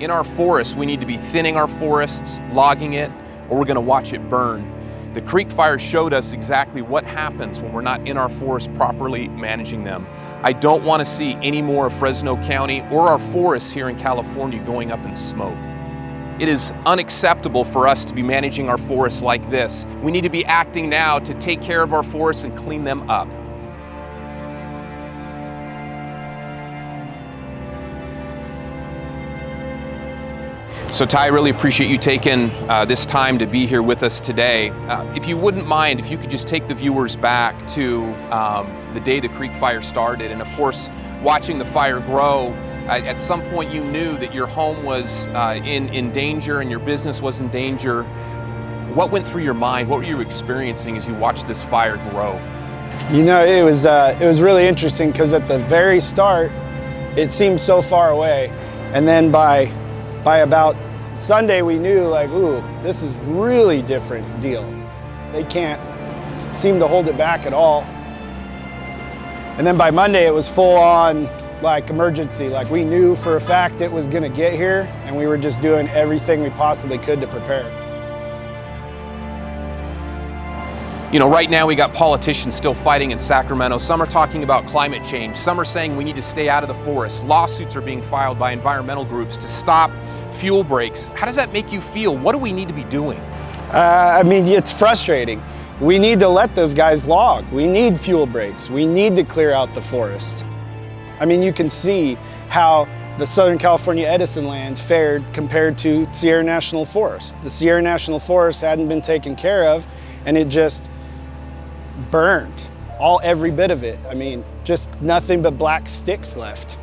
In our forests, we need to be thinning our forests, logging it, or we're going to watch it burn. The Creek Fire showed us exactly what happens when we're not in our forests properly managing them. I don't want to see any more of Fresno County or our forests here in California going up in smoke. It is unacceptable for us to be managing our forests like this. We need to be acting now to take care of our forests and clean them up. So Ty, I really appreciate you taking this time to be here with us today. If you wouldn't mind, if you could just take the viewers back to the day the Creek Fire started, and of course, watching the fire grow. At some point you knew that your home was in danger and your business was in danger. What went through your mind? What were you experiencing as you watched this fire grow? You know, it was really interesting because at the very start, it seemed so far away. And then by about Sunday, we knew like, ooh, this is really different deal. They can't seem to hold it back at all. And then by Monday, it was full on like emergency. Like we knew for a fact it was gonna get here and we were just doing everything we possibly could to prepare. You know, right now we got politicians still fighting in Sacramento. Some are talking about climate change. Some are saying we need to stay out of the forest. Lawsuits are being filed by environmental groups to stop fuel breaks. How does that make you feel? What do we need to be doing? I mean, it's frustrating. We need to let those guys log. We need fuel breaks. We need to clear out the forest. I mean, you can see how the Southern California Edison lands fared compared to Sierra National Forest. The Sierra National Forest hadn't been taken care of and it just burned, every bit of it. I mean, just nothing but black sticks left.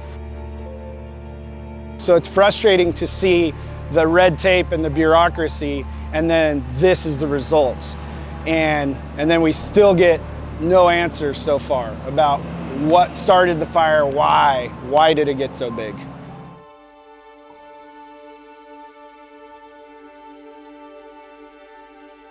So it's frustrating to see the red tape and the bureaucracy, and then this is the results. And then we still get no answers so far about what started the fire, why did it get so big?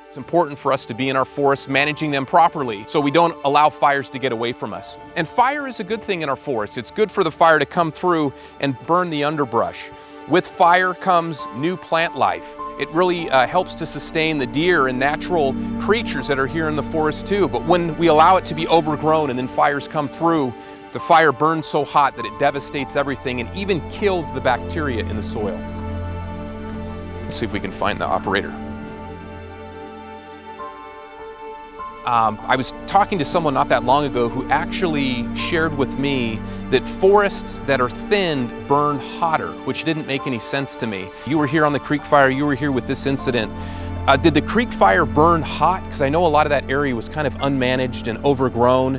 It's important for us to be in our forests, managing them properly so we don't allow fires to get away from us. And fire is a good thing in our forests. It's good for the fire to come through and burn the underbrush. With fire comes new plant life. It really helps to sustain the deer and natural creatures that are here in the forest too. But when we allow it to be overgrown and then fires come through, the fire burns so hot that it devastates everything and even kills the bacteria in the soil. Let's see if we can find the operator. I was talking to someone not that long ago who actually shared with me that forests that are thinned burn hotter, which didn't make any sense to me. You were here on the Creek Fire, you were here with this incident. Did the Creek Fire burn hot? Because I know a lot of that area was kind of unmanaged and overgrown.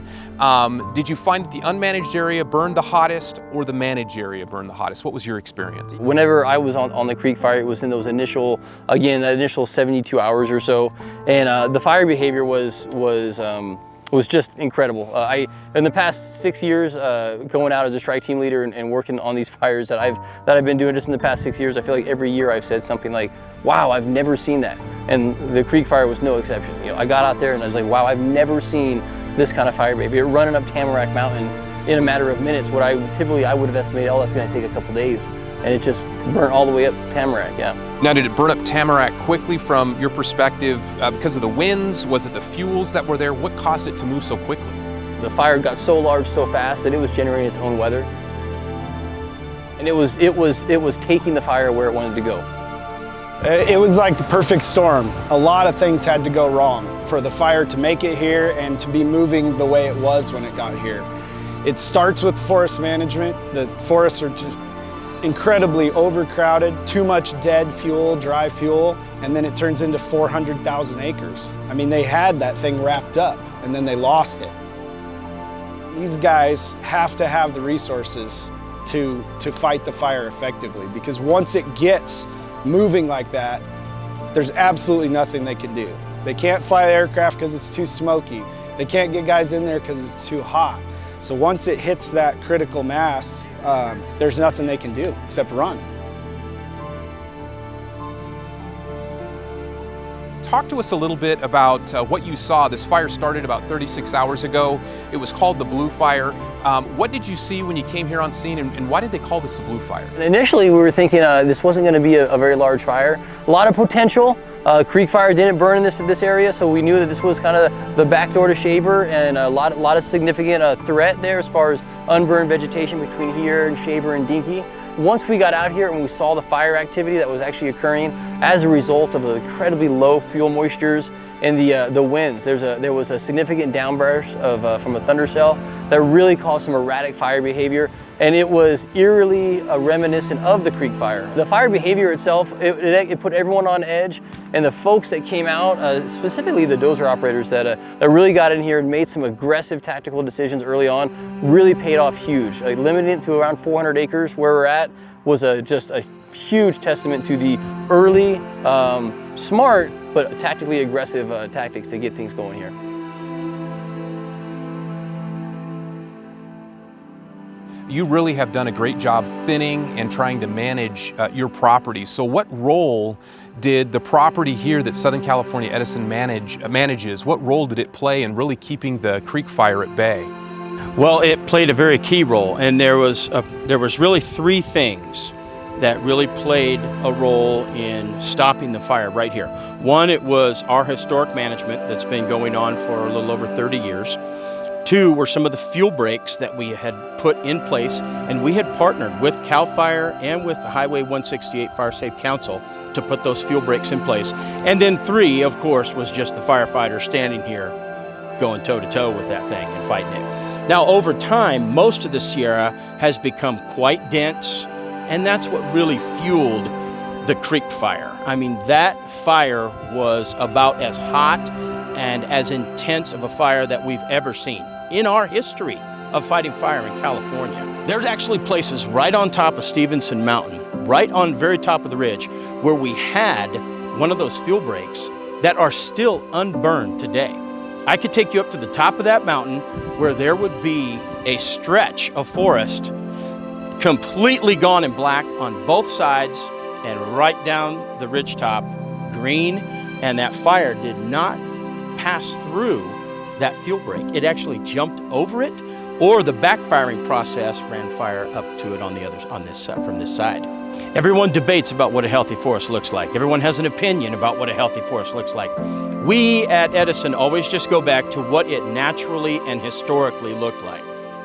Did you find that the unmanaged area burned the hottest or the managed area burned the hottest? What was your experience? Whenever I was on the Creek Fire, it was in those initial, again, that initial 72 hours or so. And the fire behavior was just incredible. In the past 6 years, going out as a strike team leader and working on these fires that I've been doing just in the past 6 years, I feel like every year I've said something like, wow, I've never seen that. And the Creek Fire was no exception. You know, I got out there and I was like, wow, I've never seen this kind of fire behavior. Running up Tamarack Mountain in a matter of minutes, what I would have estimated, oh, that's gonna take a couple days. And it just burnt all the way up Tamarack, yeah. Now, did it burn up Tamarack quickly from your perspective because of the winds? Was it the fuels that were there? What caused it to move so quickly? The fire got so large so fast that it was generating its own weather. And it was taking the fire where it wanted to go. It was like the perfect storm. A lot of things had to go wrong for the fire to make it here and to be moving the way it was when it got here. It starts with forest management. The forests are just incredibly overcrowded, too much dead fuel, dry fuel, and then it turns into 400,000 acres. I mean, they had that thing wrapped up and then they lost it. These guys have to have the resources to fight the fire effectively, because once it gets moving like that, there's absolutely nothing they can do. They can't fly the aircraft because it's too smoky. They can't get guys in there because it's too hot. So once it hits that critical mass, there's nothing they can do except run. talk to us a little bit about what you saw. This fire started about 36 hours ago. It was called the Blue Fire. What did you see when you came here on scene, and why did they call this the Blue Fire? Initially, we were thinking this wasn't going to be a very large fire. A lot of potential. Creek fire didn't burn in this area, so we knew that this was kind of the back door to Shaver, and a lot of significant threat there as far as unburned vegetation between here and Shaver and Dinky. Once we got out here and we saw the fire activity that was actually occurring as a result of the incredibly low fuel moistures and the winds, there was a significant downburst from a thunder cell that really caused some erratic fire behavior, and it was eerily reminiscent of the Creek fire. The fire behavior itself, it put everyone on edge, and the folks that came out, specifically the dozer operators that really got in here and made some aggressive tactical decisions early on, really paid off huge. Limiting it to around 400 acres where we're at was just a huge testament to the early, smart, but tactically aggressive tactics to get things going here. You really have done a great job thinning and trying to manage your property. So what role did the property here that Southern California Edison manages, what role did it play in really keeping the Creek fire at bay? Well, it played a very key role, and there was really three things that really played a role in stopping the fire right here. One, it was our historic management that's been going on for a little over 30 years. Two were some of the fuel breaks that we had put in place, and we had partnered with CAL FIRE and with the Highway 168 Fire Safe Council to put those fuel breaks in place. And then three, of course, was just the firefighters standing here going toe-to-toe with that thing and fighting it. Now, over time, most of the Sierra has become quite dense, and that's what really fueled the Creek fire. I mean, that fire was about as hot and as intense of a fire that we've ever seen in our history of fighting fire in California. There's actually places right on top of Stevenson Mountain, right on the very top of the ridge, where we had one of those fuel breaks that are still unburned today. I could take you up to the top of that mountain where there would be a stretch of forest completely gone in black on both sides and right down the ridgetop, green, and that fire did not pass through that fuel break. It actually jumped over it, or the backfiring process ran fire up to it from this side. Everyone debates about what a healthy forest looks like. Everyone has an opinion about what a healthy forest looks like. We at Edison always just go back to what it naturally and historically looked like.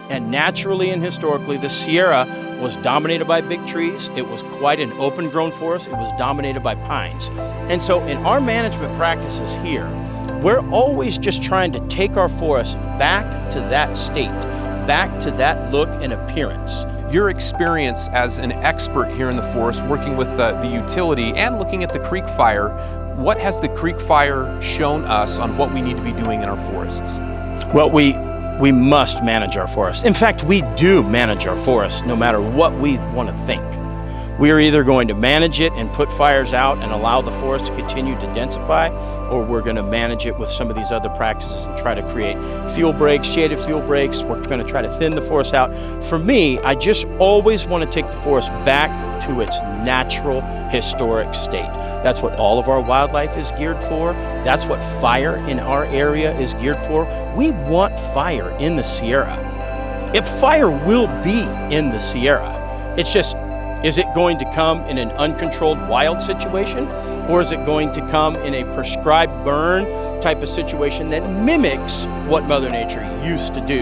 And naturally and historically, the Sierra was dominated by big trees. It was quite an open-grown forest. It was dominated by pines. And so in our management practices here, we're always just trying to take our forest back to that state, back to that look and appearance. Your experience as an expert here in the forest, working with the utility and looking at the Creek fire, what has the Creek fire shown us on what we need to be doing in our forests? Well, we must manage our forest. In fact, we do manage our forest no matter what we want to think. We are either going to manage it and put fires out and allow the forest to continue to densify, or we're going to manage it with some of these other practices and try to create fuel breaks, shaded fuel breaks. We're going to try to thin the forest out. For me, I just always want to take the forest back to its natural, historic state. That's what all of our wildlife is geared for. That's what fire in our area is geared for. We want fire in the Sierra. If fire will be in the Sierra, it's just, is it going to come in an uncontrolled wild situation, or is it going to come in a prescribed burn type of situation that mimics what Mother Nature used to do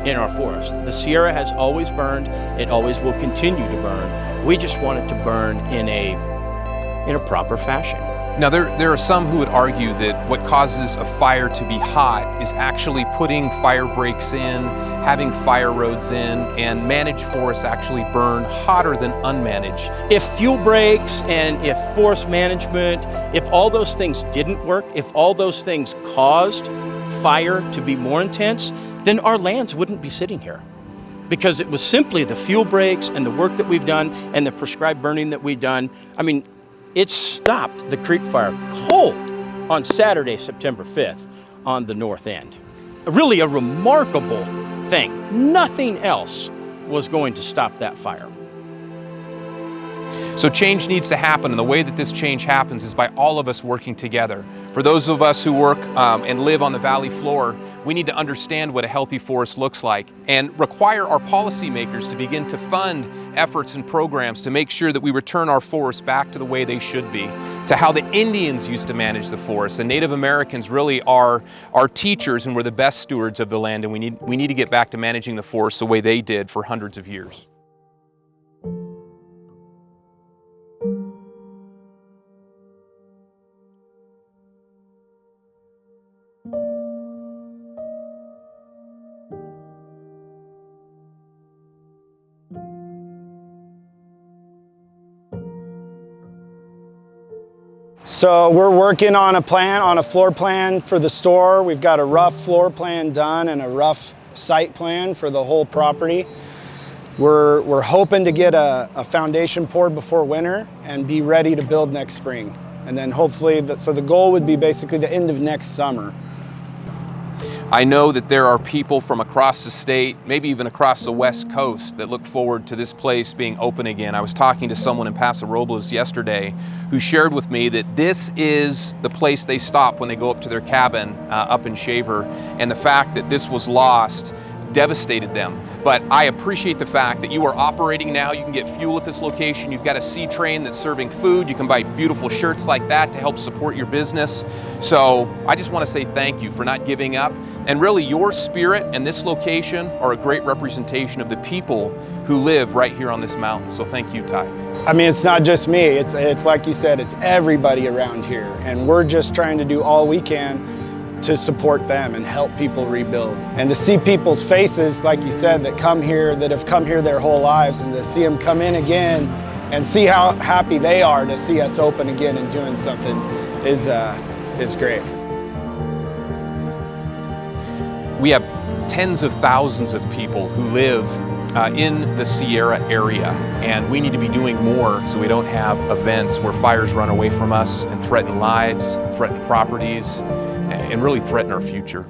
in our forest? The Sierra has always burned. It always will continue to burn. We just want it to burn in a proper fashion. Now, there are some who would argue that what causes a fire to be hot is actually putting fire breaks in, having fire roads in, and managed forests actually burn hotter than unmanaged. If fuel breaks and if forest management, if all those things didn't work, if all those things caused fire to be more intense, then our lands wouldn't be sitting here. Because it was simply the fuel breaks and the work that we've done and the prescribed burning that we've done. I mean, it stopped the Creek fire cold on Saturday, September 5th on the north end. Really a remarkable thing. Nothing else was going to stop that fire. So change needs to happen, and the way that this change happens is by all of us working together. For those of us who work and live on the valley floor, we need to understand what a healthy forest looks like and require our policymakers to begin to fund efforts and programs to make sure that we return our forests back to the way they should be, to how the Indians used to manage the forest. The Native Americans really are our teachers, and we're the best stewards of the land, and we need to get back to managing the forest the way they did for hundreds of years. So we're working on a floor plan for the store. We've got a rough floor plan done and a rough site plan for the whole property. We're hoping to get a foundation poured before winter and be ready to build next spring. And then hopefully, so the goal would be basically the end of next summer. I know that there are people from across the state, maybe even across the West Coast, that look forward to this place being open again. I was talking to someone in Paso Robles yesterday who shared with me that this is the place they stop when they go up to their cabin up in Shaver, and the fact that this was lost devastated them. But I appreciate the fact that you are operating now. You can get fuel at this location. You've got a sea train that's serving food. You can buy beautiful shirts like that to help support your business. So I just want to say thank you for not giving up. And really, your spirit and this location are a great representation of the people who live right here on this mountain. So thank you, Ty. I mean, it's not just me. It's like you said, it's everybody around here. And we're just trying to do all we can to support them and help people rebuild. And to see people's faces, like you said, that come here, that have come here their whole lives, and to see them come in again and see how happy they are to see us open again and doing something is great. We have tens of thousands of people who live in the Sierra area, and we need to be doing more so we don't have events where fires run away from us and threaten lives, threaten properties, and really threaten our future.